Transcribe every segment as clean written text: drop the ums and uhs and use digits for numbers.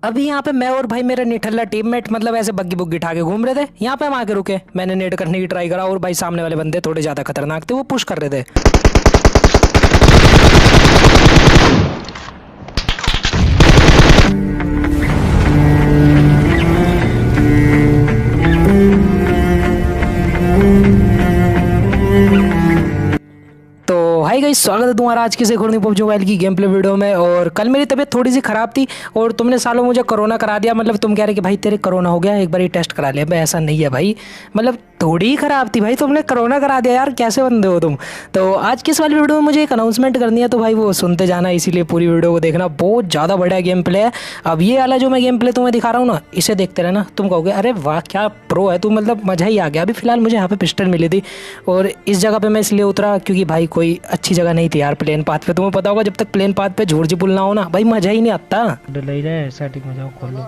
अभी यहाँ पे मैं और भाई मेरा निठल्ला टीममेट मतलब ऐसे बग्गी बुग्गी उठा के घूम रहे थे। यहाँ पे हम आके रुके, मैंने नेट करने की ट्राई करा और भाई सामने वाले बंदे थोड़े ज्यादा खतरनाक थे, वो पुश कर रहे थे। तो हाय गाइस, स्वागत है तुम्हारा आज की से एक पबजी मोबाइल की गेम प्ले वीडियो में। और कल मेरी तबीयत थोड़ी सी खराब थी और तुमने सालों मुझे कोरोना करा दिया। मतलब तुम कह रहे कि भाई तेरे कोरोना हो गया, एक बार ही टेस्ट करा लिया। भाई ऐसा नहीं है भाई, मतलब थोड़ी ही खराब थी भाई, तुमने कोरोना करा दिया यार, कैसे बंदे हो तुम। तो आज की इस वाली वीडियो में मुझे एक अनाउंसमेंट करनी है, तो भाई वो सुनते जाना, इसीलिए पूरी वीडियो को देखना। बहुत ज़्यादा बढ़िया गेम प्ले है। अब ये वाला जो मैं गेम प्ले तुम्हें दिखा रहा हूँ ना, इसे देखते रहना, तुम कहोगे अरे वाह क्या प्रो है तू, मतलब मज़ा ही आ गया। अभी फिलहाल मुझे यहाँ पे पिस्टल मिली थी और इस जगह पे मैं इसलिए उतरा क्योंकि भाई कोई अच्छी जगह नहीं थी यार प्लेन पाथ पे। तुम्हें पता होगा जब तक प्लेन पाथ पे झूठ पुल ना हो ना भाई, मज़ा ही नहीं आता। ले जाए सेटिंग में जाओ, खोल लो।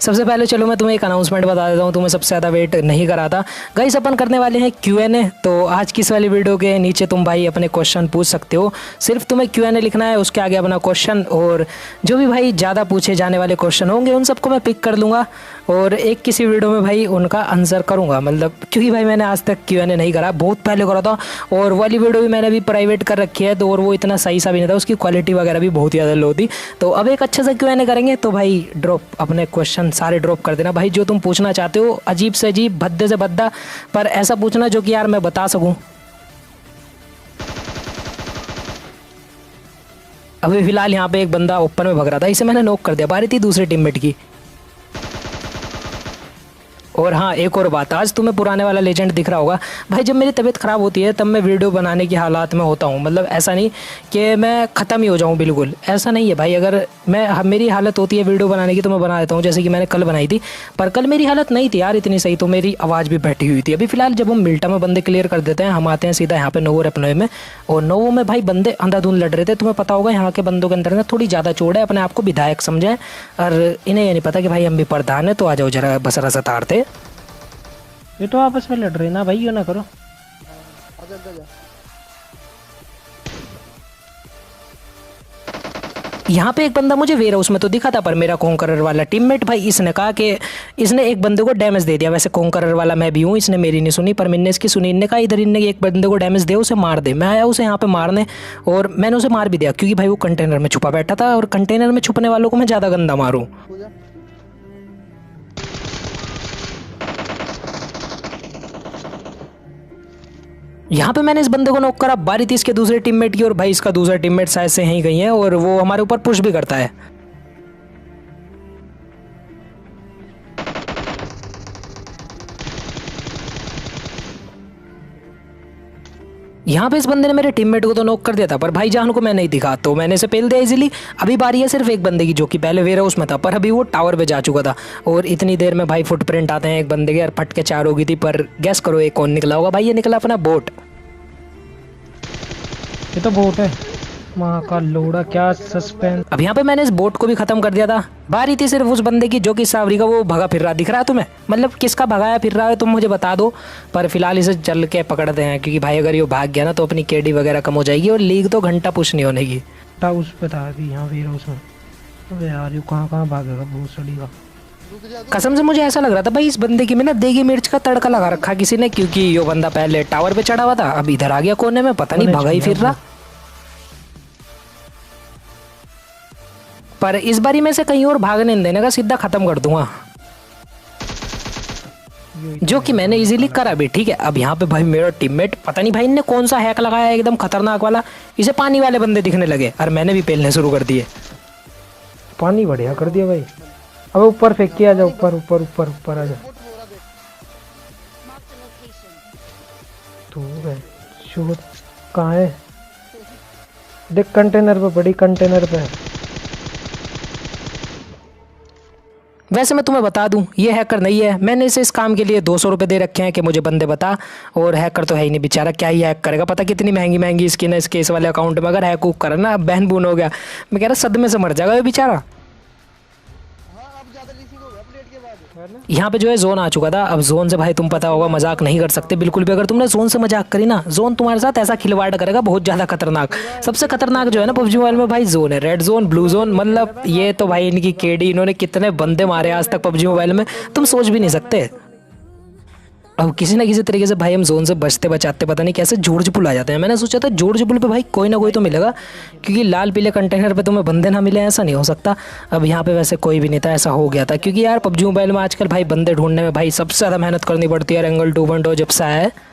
सबसे पहले चलो मैं तुम्हें एक अनाउंसमेंट बता देता हूँ, तुम्हें सबसे ज़्यादा वेट नहीं कराता। गाइस अपन करने वाले हैं Q&A। तो आज की इस वाली वीडियो के नीचे तुम भाई अपने क्वेश्चन पूछ सकते हो। सिर्फ तुम्हें Q&A लिखना है, उसके आगे अपना क्वेश्चन, और जो भी भाई ज़्यादा पूछे जाने वाले क्वेश्चन होंगे उन सबको मैं पिक कर लूँगा और एक किसी वीडियो में भाई उनका आंसर करूँगा। मतलब क्योंकि भाई मैंने आज तक Q&A नहीं करा, बहुत पहले करा था और वाली वीडियो भी मैंने भी प्राइवेट कर रखी है, तो और वो इतना सही सा भी नहीं था, उसकी क्वालिटी वगैरह भी बहुत ज़्यादा लो थी। तो अब एक अच्छे से Q&A करेंगे। तो भाई ड्रॉप अपने क्वेश्चन सारे ड्रॉप कर देना भाई, जो तुम पूछना चाहते हो, अजीब से अजीब, भद्दे से भद्दा, पर ऐसा पूछना जो कि यार मैं बता सकूं। अभी फिलहाल यहाँ पे एक बंदा ओपन में भग रहा था, इसे मैंने नॉक कर दिया, बारी थी दूसरे टीममेट की। और हाँ एक और बात, आज तुम्हें पुराने वाला लेजेंड दिख रहा होगा भाई, जब मेरी तबीयत ख़राब होती है तब मैं वीडियो बनाने की हालात में होता हूँ। मतलब ऐसा नहीं कि मैं ख़त्म ही हो जाऊँ, बिल्कुल ऐसा नहीं है भाई। अगर मेरी हालत होती है वीडियो बनाने की तो मैं बना देता हूँ, जैसे कि मैंने कल बनाई थी। पर कल मेरी हालत नहीं थी यार इतनी सही, तो मेरी आवाज़ भी बैठी हुई थी। अभी फिलहाल जब हम मिल्टा में बंदे क्लियर कर देते हैं, हम आते हैं सीधा यहाँ पे नोवो रेपनोए में। और नोवो में भाई बंदे अंधाधुंध लड़ रहे थे। तुम्हें पता होगा यहाँ के बंदों के अंदर ना थोड़ी ज़्यादा चोड़ है, अपने आप को विधायक समझें, और इन्हें ये नहीं पता कि भाई हम भी प्रधान है। तो आ जाओ जरा बसरा सा तारते। ये तो आपस में लड़ रहे ना भाई, ये ना करो। यहाँ पे एक बंदा मुझे वेयर हाउस में तो दिखा था, पर मेरा कोंकरर वाला टीममेट भाई, इसने कहा कि इसने एक बंदे को डैमेज दे दिया। वैसे कोंकरर वाला मैं भी हूँ, इसने मेरी नहीं सुनी, पर मैंने इसकी सुनी। इनने कहा इधर इनने एक बंदे को डैमेज दे, उसे मार दे। मैं आया उसे यहाँ पे मारने और मैंने उसे मार भी दिया, क्योंकि भाई वो कंटेनर में छुपा बैठा था और कंटेनर में छुपने वालों को मैं ज़्यादा गंदा मारूँ। यहाँ पे मैंने इस बंदे को नॉक करा, बारी थी इसके दूसरे टीममेट की, और भाई इसका दूसरा टीममेट शायद से यहीं गई है और वो हमारे ऊपर पुश भी करता है। यहाँ पे इस बंदे ने मेरे टीममेट को तो नॉक कर दिया था, पर भाई जान को मैं नहीं दिखा, तो मैंने इसे पेल दिया इजीली। अभी बारी है सिर्फ एक बंदे की, जो कि पहले वेयर हाउस में था, पर अभी वो टावर पे जा चुका था। और इतनी देर में भाई फुटप्रिंट आते हैं एक बंदे के, और फट के चार हो गई थी। पर गैस करो एक कौन निकला होगा भाई, ये निकला अपना बोट। ये तो बोट है, माँ का लोड़ा, क्या सस्पेंस। अब यहाँ पे मैंने इस बोट को भी खत्म कर दिया था। बारी थी सिर्फ उस बंदे की, जो कि सावरी का वो भगा फिर रहा दिख रहा है तुम्हें। मतलब किसका भगाया फिर रहा है तुम मुझे बता दो। पर फिलहाल इसे चल के पकड़ते हैं, क्योंकि भाई अगर ये भाग गया ना तो अपनी केडी वगैरह कम हो जाएगी और लीग तो घंटा पुश नहीं होने की। उस पे था अभी यहाँ वेयर हाउस में। अबे यार ये कहाँ भागेगा बहुत सड़ी का। कसम से मुझे ऐसा लग रहा था भाई इस बंदे की में ना देगी मिर्च का तड़का लगा रखा किसी ने, क्योंकि ये बंदा पहले टावर पे चढ़ा हुआ था, अब इधर आ गया कोने में, पता नहीं भगा ही फिर रहा। पर इस बारी में से कहीं और भागने नहीं देने का, सीधा खत्म कर दूंगा, जो कि मैंने इजीली करा भी। ठीक है, अब यहाँ पे भाई मेरा टीममेट, पता नहीं भाई इनने कौन सा हैक लगाया है एकदम खतरनाक वाला, इसे पानी वाले बंदे दिखने लगे और मैंने भी पेलने शुरू कर दिए। पानी बढ़िया कर दिया भाई। अब ऊपर फेंक के आ जा, ऊपर ऊपर ऊपर ऊपर आ जा। तू शोर कहाँ है? देख कंटेनर पे, बड़ी कंटेनर पे। वैसे मैं तुम्हें बता दूं, ये हैकर नहीं है, मैंने इसे इस काम के लिए 200 रुपये दे रखे हैं कि मुझे बंदे बता। और हैकर तो है ही नहीं बेचारा, क्या ही हैक करेगा, पता कितनी महंगी महंगी स्किन है इसके इस वाले अकाउंट में। अगर हैक उक करा ना बहन बून हो गया, मैं कह रहा सदमे से मर जाएगा ये बेचारा। यहाँ पे जो है जोन आ चुका था। अब जोन से भाई तुम पता होगा मजाक नहीं कर सकते बिल्कुल भी। अगर तुमने जोन से मजाक करी ना, जोन तुम्हारे साथ ऐसा खिलवाड़ करेगा बहुत ज़्यादा खतरनाक। सबसे खतरनाक जो है ना पबजी मोबाइल में भाई जोन है। रेड जोन, ब्लू जोन, मतलब ये तो भाई इनकी केडी, इन्होंने कितने बंदे मारे आज तक पबजी मोबाइल में, तुम सोच भी नहीं सकते। अब किसी ना किसी तरीके से भाई हम जोन से बचते बचाते पता नहीं कैसे जॉर्ज पुल आ जाते हैं। मैंने सोचा था जॉर्ज पुल पे भाई कोई ना कोई तो मिलेगा, क्योंकि लाल पीले कंटेनर पे तुम्हें बंदे ना मिले ऐसा नहीं हो सकता। अब यहाँ पे वैसे कोई भी नहीं था, ऐसा हो गया था। क्योंकि यार पबजी मोबाइल में आजकल भाई बंदे ढूंढने में भाई सबसे ज़्यादा मेहनत करनी पड़ती है। एंगल 2.0 जब से आया है,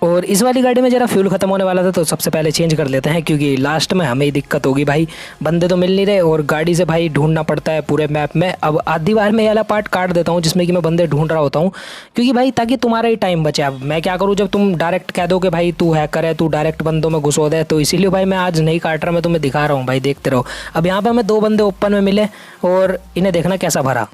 और इस वाली गाड़ी में जरा फ्यूल खत्म होने वाला था तो सबसे पहले चेंज कर लेते हैं, क्योंकि लास्ट में हमें ही दिक्कत होगी भाई। बंदे तो मिल नहीं रहे और गाड़ी से भाई ढूंढना पड़ता है पूरे मैप में। अब आधी बार मैं ये वाला पार्ट काट देता हूँ जिसमें कि मैं बंदे ढूंढ रहा होता हूँ, क्योंकि भाई ताकि तुम्हारा ही टाइम बचे। अब मैं क्या करूँ, जब तुम डायरेक्ट कह दो कि भाई तू हैकर है, तू डायरेक्ट बंदों में घुसो दे, तो इसीलिए भाई मैं आज नहीं काट रहा, मैं तुम्हें दिखा रहा हूँ भाई, देखते रहो। अब यहाँ पर हमें 2 बंदे ओपन में मिले और इन्हें देखना कैसा भरा।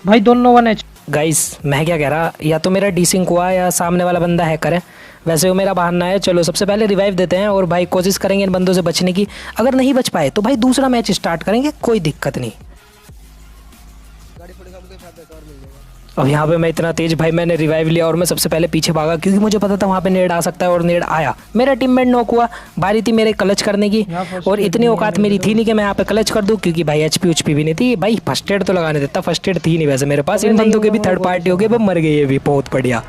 भाई दोनों 1 HP। गाइस मैं क्या कह रहा, या तो मेरा डीसिंक हुआ या सामने वाला बंदा हैकर है। वैसे वो मेरा बहाना है। चलो सबसे पहले रिवाइव देते हैं और भाई कोशिश करेंगे इन बंदों से बचने की। अगर नहीं बच पाए तो भाई दूसरा मैच स्टार्ट करेंगे, कोई दिक्कत नहीं। अब यहाँ पे मैं इतना तेज भाई मैंने रिवाइव लिया और मैं सबसे पहले पीछे भागा, क्योंकि मुझे पता था वहाँ पे नेड आ सकता है, और नेड आया। मेरा टीममेट नॉक हुआ, बारी थी मेरे क्लच करने की, और इतनी औकात मेरी थी नहीं कि मैं यहाँ पे क्लच कर दूँ, क्योंकि भाई एचपी उचपी भी नहीं थी भाई। फर्स्ट एड तो लगाने देता, फर्स्ट एड थी नहीं वैसे मेरे पास। इन बंदों के भी थर्ड पार्टी हो गए, वो मर गई है भी, बहुत बढ़िया।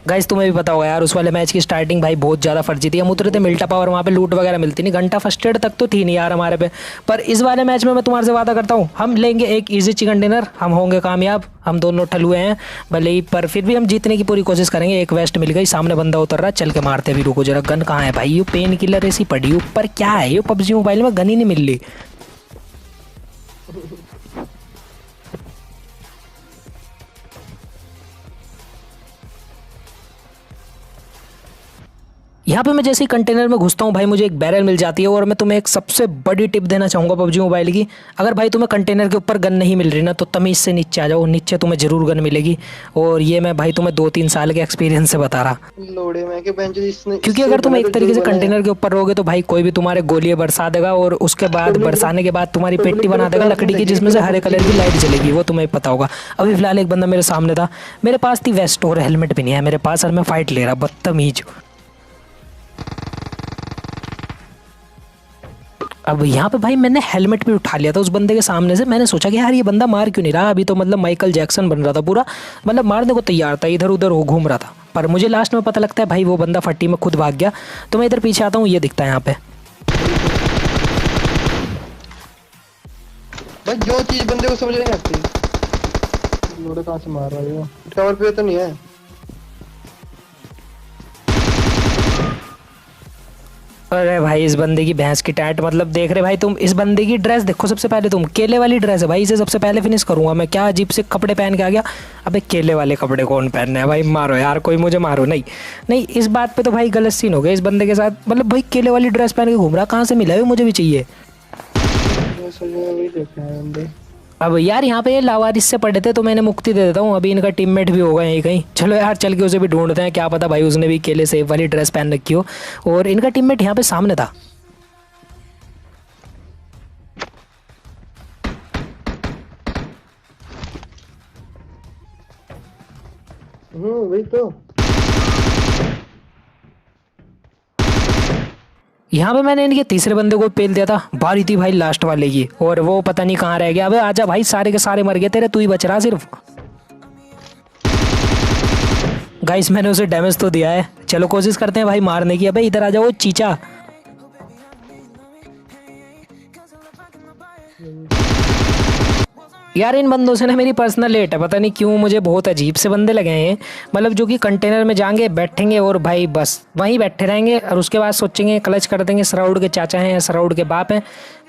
गाइस तुम्हें भी पता होगा यार, उस वाले मैच की स्टार्टिंग भाई बहुत ज़्यादा फर्जी थी। हम उतरे थे मिल्टा पावर, वहाँ पे लूट वगैरह मिलती नहीं, घंटा फर्स्ट एड तक तो थी नहीं यार हमारे पे। पर इस वाले मैच में मैं तुम्हारे से वादा करता हूँ, हम लेंगे एक इजी चिकन डिनर, हम होंगे कामयाब। हम दोनों ठलुए हैं भले ही, पर फिर भी हम जीतने की पूरी कोशिश करेंगे। एक वेस्ट मिल गई, सामने बंदा उतर रहा, चल के मारते भी। रुको जरा, गन कहाँ है भाई? ये पेन किलर ऐसी पड़ी ऊपर, क्या है ये? पबजी मोबाइल में गन ही नहीं मिल रही। यहाँ पे मैं जैसे ही कंटेनर में घुसता हूँ भाई, मुझे एक बैरल मिल जाती है। और मैं तुम्हें एक सबसे बड़ी टिप देना चाहूँगा पबजी मोबाइल की, अगर भाई तुम्हें कंटेनर के ऊपर गन नहीं मिल रही ना, तो तमीज़ से नीचे आ जाओ, नीचे तुम्हें ज़रूर गन मिलेगी। और ये मैं भाई तुम्हें 2-3 साल के एक्सपीरियंस से बता रहा, क्योंकि अगर तुम एक तरीके से कंटेनर के ऊपर रहोगे तो भाई कोई भी तुम्हारे गोलियां बरसा देगा, और उसके बाद बरसाने के बाद तुम्हारी पेट्टी बना देगा लकड़ी की, जिसमें से हरे कलर की लाइट जलेगी, वो तुम्हें पता होगा। अभी फिलहाल एक बंदा मेरे सामने था, मेरे पास थी वेस्ट और हेलमेट भी नहीं है मेरे पास, और मैं फाइट ले रहा, बदतमीज। अब यहाँ पे भाई मैंने हेलमेट भी उठा लिया था उस बंदे के सामने से। मैंने सोचा कि यार ये बंदा मार क्यों नहीं रहा, अभी तो मतलब माइकल जैक्सन बन रहा था पूरा, मतलब मारने को तैयार था, इधर उधर वो घूम रहा था। पर मुझे लास्ट में पता लगता है भाई वो बंदा फट्टी में खुद भाग गया। तो मैं इधर पीछे आता हूँ, ये दिखता है यहाँ पे। भाई जो चीज बंदे को समझ नहीं आती, लोड़े कहाँ से मार रहा है? कवर पे तो नहीं है। अरे भाई इस बंदे की भैंस की टैट, मतलब देख रहे भाई तुम, इस बंदे की ड्रेस देखो सबसे पहले तुम, केले वाली ड्रेस है भाई, इसे सबसे पहले फिनिश करूंगा मैं। क्या अजीब से कपड़े पहन के आ गया। अबे केले वाले कपड़े कौन पहनने हैं भाई? मारो यार, कोई मुझे मारो। नहीं नहीं, इस बात पे तो भाई गलत सीन हो गया इस बंदे के साथ। मतलब भाई केले वाली ड्रेस पहन के घूम रहा, कहाँ से मिला है? मुझे भी चाहिए। अब यार यहाँ पे ये लावारिस से पड़े थे तो मैंने मुक्ति दे देता हूँ, अभी इनका टीममेट भी होगा यहीं कहीं। चलो यार चल के उसे भी ढूंढते हैं, क्या पता भाई उसने भी केले सेब वाली ड्रेस पहन रखी हो। और इनका टीममेट यहाँ पे सामने था। वही तो। यहाँ पे मैंने इनके तीसरे बंदे को पेल दिया था, बारी थी भाई लास्ट वाले की, और वो पता नहीं कहाँ रह गया। अबे आजा भाई, सारे के सारे मर गए तेरे, तू ही बच रहा सिर्फ। गाइस मैंने उसे डैमेज तो दिया है, चलो कोशिश करते हैं भाई मारने की। अबे इधर आ जाओ चीचा। यार इन बंदों से ना मेरी पर्सनल रेट है, पता नहीं क्यों मुझे बहुत अजीब से बंदे लगे हैं। मतलब जो कि कंटेनर में जाएंगे, बैठेंगे और भाई बस वहीं बैठे रहेंगे, और उसके बाद सोचेंगे क्लच कर देंगे, सराउड के चाचा हैं या सराउड के बाप हैं,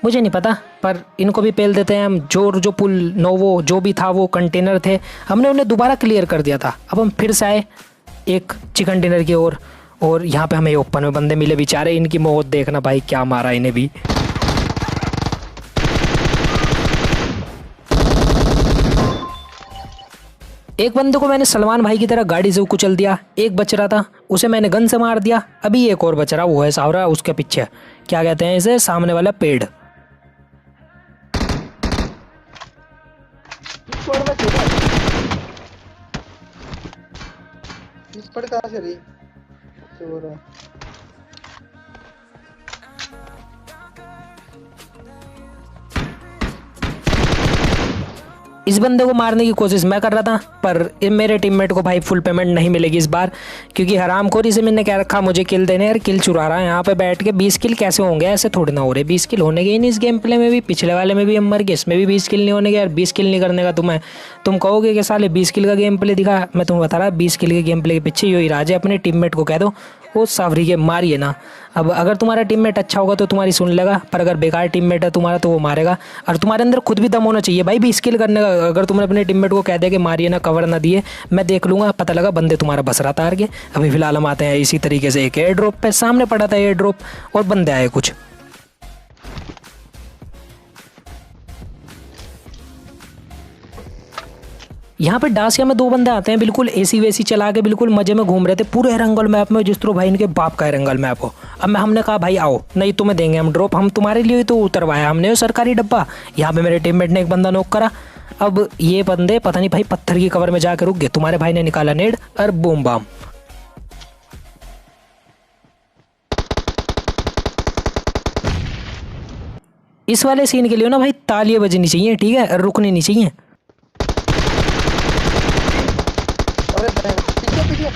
मुझे नहीं पता। पर इनको भी पेल देते हैं हम। जो पुल नोवो जो भी था वो कंटेनर थे, हमने उन्हें दोबारा क्लियर कर दिया था। अब हम फिर से आए एक चिकन डिनर की ओर, और यहाँ पे हमें ओपन में बंदे मिले बेचारे। इनकी मौत देखना भाई, क्या मारा इन्हें भी। एक बंदे को मैंने सलमान भाई की तरह गाड़ी से कुचल दिया, एक बच रहा था उसे मैंने गन से मार दिया, अभी एक और बच रहा, वो है सावरा उसके पीछे, क्या कहते हैं इसे, सामने वाला पेड़। स्क्वाड में छोटा स्क्वाड कहाँ से रही चोर है। इस बंदे को मारने की कोशिश मैं कर रहा था, पर मेरे टीममेट को भाई फुल पेमेंट नहीं मिलेगी इस बार, क्योंकि हरामखोरी से मैंने क्या रखा, मुझे किल देने, यार किल चुरा रहा है यहाँ पे बैठ के। 20 किल कैसे होंगे, ऐसे थोड़ी ना हो रहे, 20 किल होने के ही नहीं इस गेम प्ले में भी, पिछले वाले में भी हम मर गए, इसमें भी 20 किल नहीं होने के यार। 20 किल नहीं करने का तुम कहोगे कि साले 20 किल का गेम प्ले दिखा, मैं तुम्हें बता रहा 20 किल के गेम प्ले के पीछे यही राज है। अपने टीममेट को कह दो वो सावरी के मारिए ना। अब अगर तुम्हारा टीममेट अच्छा होगा तो तुम्हारी सुन लेगा, पर अगर बेकार टीममेट है तुम्हारा तो वो मारेगा। और तुम्हारे अंदर खुद भी दम होना चाहिए भाई 20 किल करने का। अगर तुमने अपने टीममेट को कह दिया कि मारिए ना, कवर ना दिए, मैं देख लूंगा, पता लगा बंदे तुम्हारा बस रहा तार के। अभी फिलहाल हम आते हैं इसी तरीके से एक एयर ड्रॉप पे, सामने पड़ा था एयर ड्रॉप और बंदे आए कुछ। यहाँ पे डासिया में 2 बंदे आते हैं, बिल्कुल एसी वेसी चला के बिल्कुल मजे में घूम रहे थे पूरे एरंगल मैप में, जिस तरह भाई इनके बाप का एरंगल मैप हो। अब हमने कहा भाई आओ, नहीं तुम्हें देंगे हम ड्रॉप, हम तुम्हारे लिए तो उतरवाया हमने वो सरकारी डब्बा। यहाँ पे मेरे टीममेट ने एक बंदा नॉक करा। अब ये बंदे पता नहीं भाई पत्थर की कवर में जाकर रुक गए, तुम्हारे भाई ने निकाला नेड और बूम बाम। इस वाले सीन के लिए ना भाई तालियां बजनी चाहिए, ठीक है, रुकनी नहीं चाहिए। अरे पीछे पीछे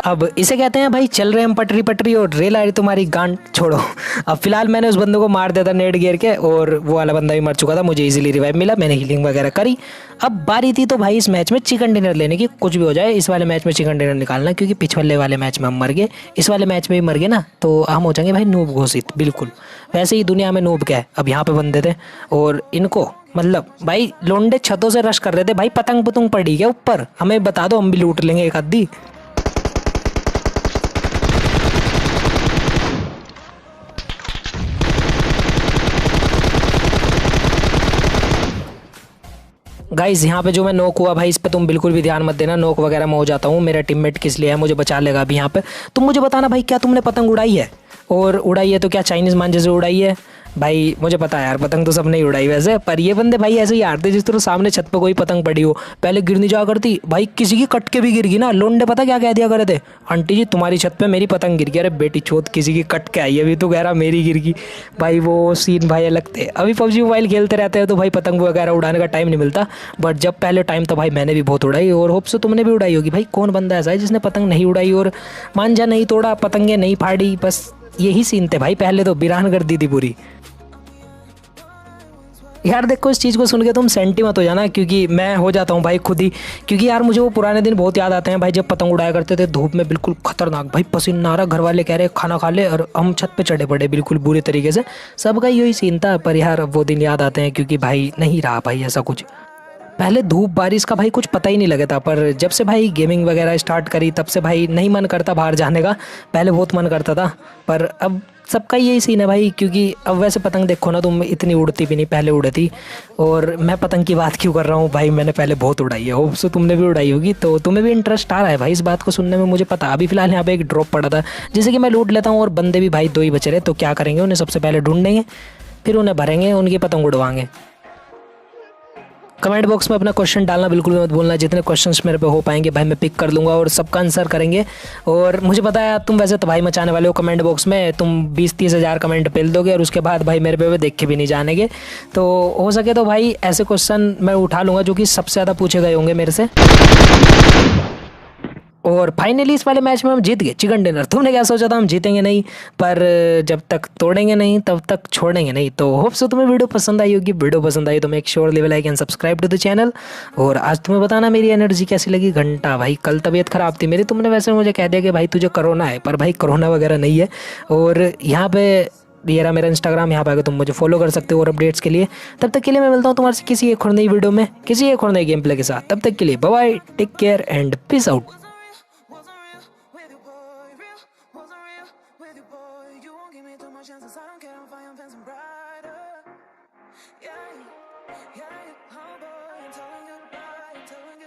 अब इसे कहते हैं भाई चल रहे हम पटरी पटरी और रेल आ रही तुम्हारी गांड छोड़ो। अब फिलहाल मैंने उस बंदे को मार दिया था नेट गिर के, और वो वाला बंदा भी मर चुका था, मुझे इजीली रिवाइव मिला, मैंने हीलिंग वगैरह करी। अब बारी थी तो भाई इस मैच में चिकन डिनर लेने की, कुछ भी हो जाए इस वाले मैच में चिकन डिनर निकालना, क्योंकि पिछले वाले मैच में हम मर गए, इस वाले मैच में भी मर गए ना तो हम हो जाएंगे भाई नूब घोषित बिल्कुल। वैसे ही दुनिया में नूब क्या है। अब यहाँ पे बंदे थे और इनको मतलब भाई लोंडे छतों से रश कर रहे थे, भाई पतंग पतंग पड़ी क्या ऊपर, हमें बता दो हम भी लूट लेंगे एक आधी। गाइज यहाँ पे जो मैं नोक हुआ भाई, इस पे तुम बिल्कुल भी ध्यान मत देना, नोक वगैरह मैं हो जाता हूँ, मेरा टीममेट किस लिए है मुझे बचा लेगा अभी यहाँ पे। तुम मुझे बताना भाई क्या तुमने पतंग उड़ाई है, और उड़ाई है तो क्या चाइनीज मांझे से उड़ाई है। भाई मुझे पता है यार पतंग तो सबने ही उड़ाई वैसे, पर ये बंदे भाई ऐसे ही हारते जिस तरह सामने छत पे कोई पतंग पड़ी हो, पहले गिरनी जा करती भाई, किसी की कट के भी गिर गई ना, लोंडे पता क्या कह दिया करे थे, आंटी जी तुम्हारी छत पे मेरी पतंग गिर गई। अरे बेटी चोत किसी की कट के आई है, अभी तो कह रहा मेरी गिर गई। भाई वो सीन भाई अलग थे। अभी पबजी मोबाइल खेलते रहते हैं तो भाई पतंग वगैरह उड़ाने का टाइम नहीं मिलता, बट जब पहले टाइम तो भाई मैंने भी बहुत उड़ाई, और होप से तुमने भी उड़ाई होगी। भाई कौन बंदा ऐसा है जिसने पतंग नहीं उड़ाई और मांझा नहीं तोड़ा, पतंगे नहीं फाड़ी, बस यही सीन थे भाई पहले तो, बिरान कर दी थी पूरी। यार देखो इस चीज़ को सुन के तुम सेंटी मत हो जाना, क्योंकि मैं हो जाता हूँ भाई खुद ही, क्योंकि यार मुझे वो पुराने दिन बहुत याद आते हैं भाई, जब पतंग उड़ाया करते थे धूप में बिल्कुल खतरनाक, भाई पसीना आ रहा, घर वाले कह रहे खाना खा ले, और हम छत पे चढ़े पड़े बिल्कुल बुरे तरीके से, सबका यही सीन था। पर यार वो दिन याद आते हैं, क्योंकि भाई नहीं रहा भाई ऐसा कुछ। पहले धूप बारिश का भाई कुछ पता ही नहीं लगा था, पर जब से भाई गेमिंग वगैरह स्टार्ट करी तब से भाई नहीं मन करता बाहर जाने का, पहले बहुत मन करता था, पर अब सबका यही सीन है भाई, क्योंकि अब वैसे पतंग देखो ना तुम, इतनी उड़ती भी नहीं, पहले उड़ी थी। और मैं पतंग की बात क्यों कर रहा हूँ भाई, मैंने पहले बहुत उड़ाई है, होप सो तुमने भी उड़ाई होगी, तो तुम्हें भी इंटरेस्ट आ रहा है भाई इस बात को सुनने में, मुझे पता। अभी फिलहाल यहाँ पे एक ड्रॉप पड़ा था जिसे कि मैं लूट लेता हूँ, और बंदे भी भाई 2 ही बचे रहे, तो क्या करेंगे, उन्हें सबसे पहले ढूंढेंगे, फिर उन्हें भरेंगे, उनकी पतंग उड़वाएंगे। कमेंट बॉक्स में अपना क्वेश्चन डालना बिल्कुल भी मत भूलना, जितने क्वेश्चंस मेरे पे हो पाएंगे भाई मैं पिक कर लूँगा और सबका आंसर करेंगे। और मुझे पता है तुम वैसे तबाही मचाने वाले हो कमेंट बॉक्स में, तुम 20-30 हज़ार कमेंट पेल दोगे और उसके बाद भाई मेरे पे देख के भी नहीं जानेंगे। तो हो सके तो भाई ऐसे क्वेश्चन मैं उठा लूँगा जो कि सबसे ज़्यादा पूछे गए होंगे मेरे से। और फाइनली इस वाले मैच में हम जीत गए चिकन डिनर। तुमने क्या सोचा था हम जीतेंगे नहीं, पर जब तक तोड़ेंगे नहीं तब तक छोड़ेंगे नहीं। तो होप सो तुम्हें वीडियो पसंद आई होगी, वीडियो पसंद आई तो make sure leave a like and subscribe to the channel. और आज तुम्हें बताना मेरी एनर्जी कैसी लगी। घंटा भाई कल तबीयत ख़राब थी मेरी, तुमने वैसे मुझे कह दिया कि भाई तुझे कोरोना है, पर भाई कोरोना वगैरह नहीं है। और यहाँ पे ये रहा मेरा इंस्टाग्राम, यहाँ पे आकर तुम मुझे फॉलो कर सकते हो और अपडेट्स के लिए। तब तक के लिए मैं मिलता हूँ तुम्हारे से किसी एक और नई वीडियो में, किसी एक और नई गेम प्ले के साथ। तब तक के लिए bye bye, take care and peace out. Chances, I don't care, I'm fine, I'm fencing brighter. Yeah, yeah, oh boy, I'm telling you goodbye, I'm telling you.